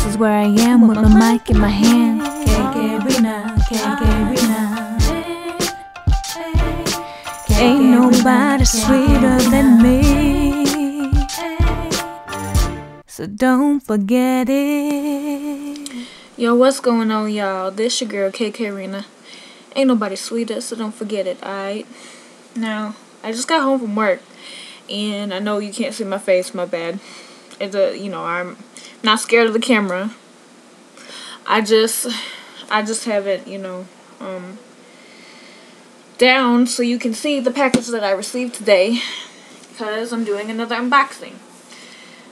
is where I am with my mic in my hand. Ain't nobody sweeter than me, so don't forget it. Yo, what's going on, y'all? This your girl KK. Ain't nobody sweeter, so don't forget it, alright? Now, I just got home from work, and I know you can't see my face, my bad. It's I'm not scared of the camera. I just have it, down so you can see the package that I received today, because I'm doing another unboxing.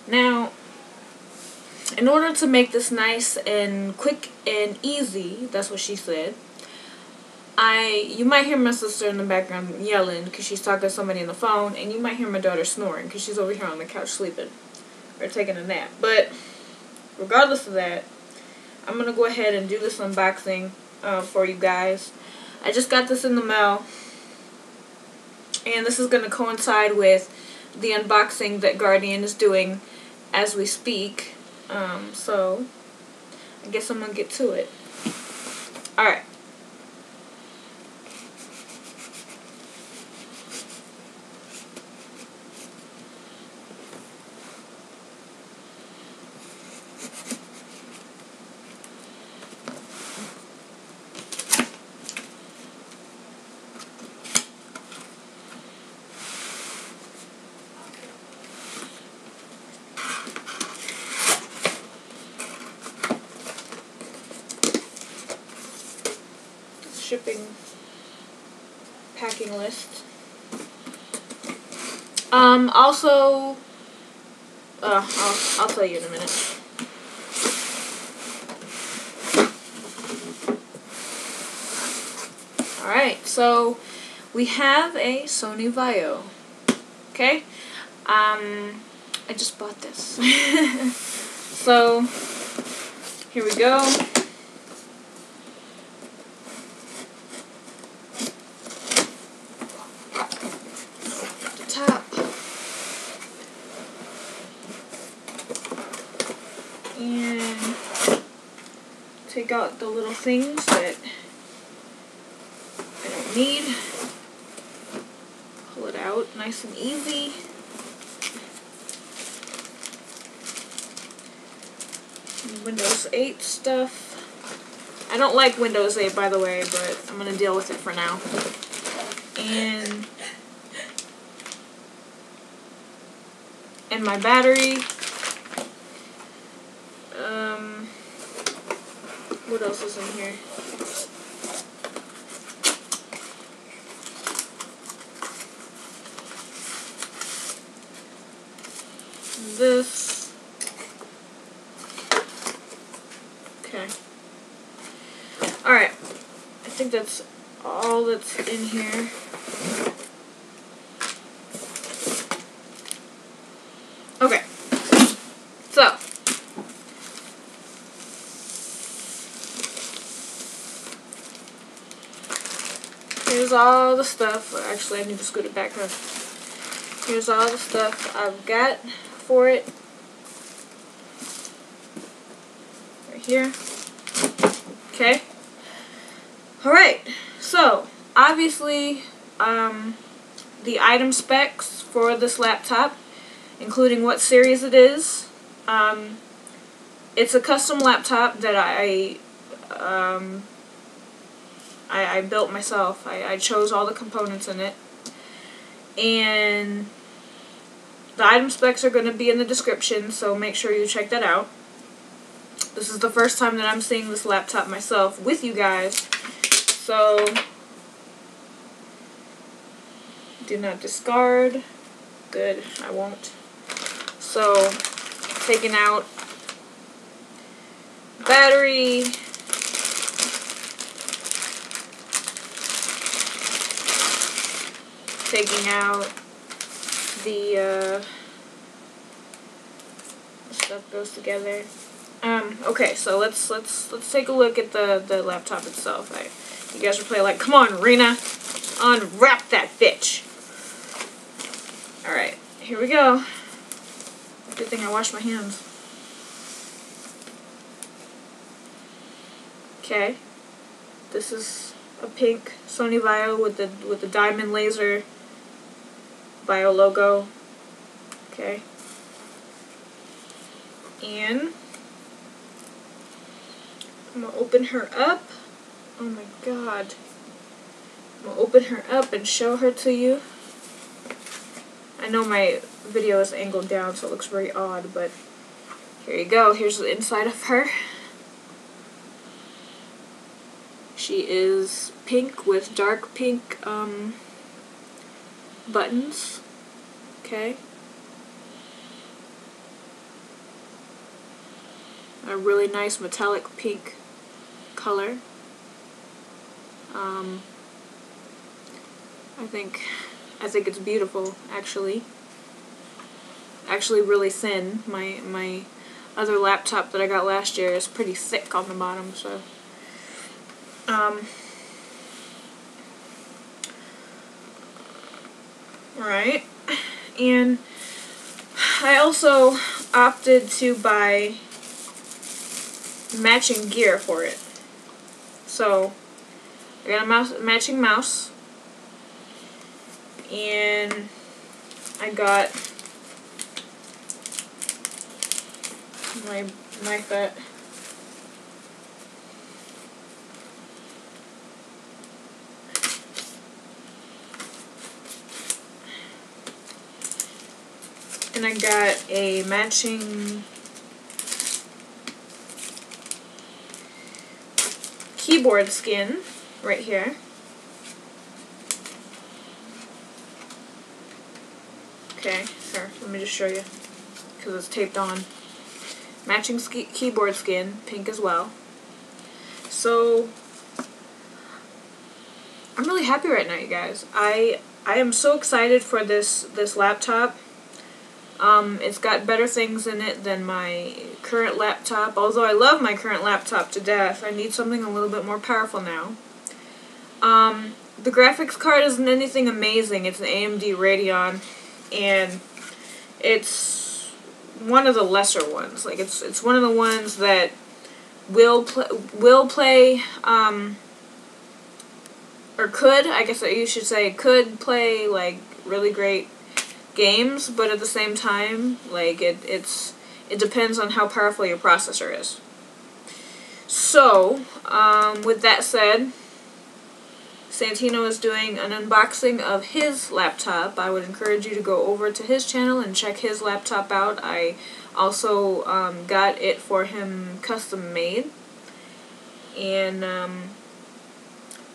Now, in order to make this nice and quick and easy, that's what she said, you might hear my sister in the background yelling because she's talking to somebody on the phone, and you might hear my daughter snoring because she's over here on the couch sleeping or taking a nap. But regardless of that, I'm going to go ahead and do this unboxing for you guys. I just got this in the mail, and this is going to coincide with the unboxing that Guardian is doing as we speak. So I guess I'm going to get to it. Alright. Shipping packing list. Also, I'll tell you in a minute. Alright, so we have a Sony Vaio. Okay? I just bought this. So, here we go. And take out the little things that I don't need. Pull it out nice and easy. Windows 8 stuff. I don't like Windows 8, by the way, but I'm going to deal with it for now. And my battery. What else is in here? This. Okay. Alright. I think that's all that's in here. Okay. So. Here's all the stuff. Actually, I need to scoot it back up. Here's all the stuff I've got for it. Right here. Okay. Alright. So, obviously, the item specs for this laptop, including what series it is. It's a custom laptop that I built myself. I chose all the components in it. And the item specs are going to be in the description, so make sure you check that out. This is the first time that I'm seeing this laptop myself with you guys. So, do not discard. Good, I won't. So, taking out battery. Taking out the stuff goes together. Okay, so let's take a look at the laptop itself. You guys are playing like, come on, Rena, unwrap that bitch. All right, here we go. Good thing I washed my hands. Okay. This is a pink Sony Vaio with the diamond laser Vaio logo. Okay. And I'm gonna open her up. Oh my god. I'm gonna open her up and show her to you. I know my video is angled down, so it looks very odd, but here you go. Here's the inside of her. She is pink with dark pink buttons. Okay. A really nice metallic pink color. I think it's beautiful, actually. Actually really thin. My other laptop that I got last year is pretty thick on the bottom, so alright. And I also opted to buy matching gear for it. So I got a matching mouse, and I got my MyFet. And I got a matching keyboard skin right here. Okay, here, let me just show you, because it's taped on. Matching keyboard skin, pink as well. So I'm really happy right now, you guys. I am so excited for this laptop. It's got better things in it than my current laptop. Although I love my current laptop to death, I need something a little bit more powerful now. The graphics card isn't anything amazing. It's an AMD Radeon, and it's one of the lesser ones. Like it's one of the ones that will play or could, I guess you should say, could play like really great games, but at the same time, like it depends on how powerful your processor is. So, with that said, Santino is doing an unboxing of his laptop. I would encourage you to go over to his channel and check his laptop out. I also got it for him custom made. And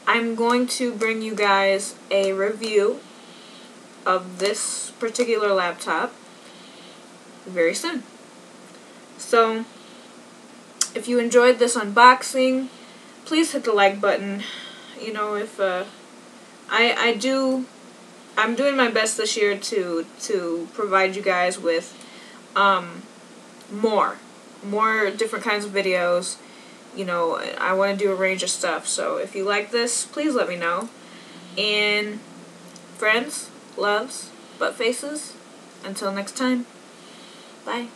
I'm going to bring you guys a review of this particular laptop very soon. So, if you enjoyed this unboxing, please hit the like button. You know, if I'm doing my best this year to provide you guys with more different kinds of videos. You know, I want to do a range of stuff. So if you like this, please let me know. And friends, loves, butt faces, until next time, bye.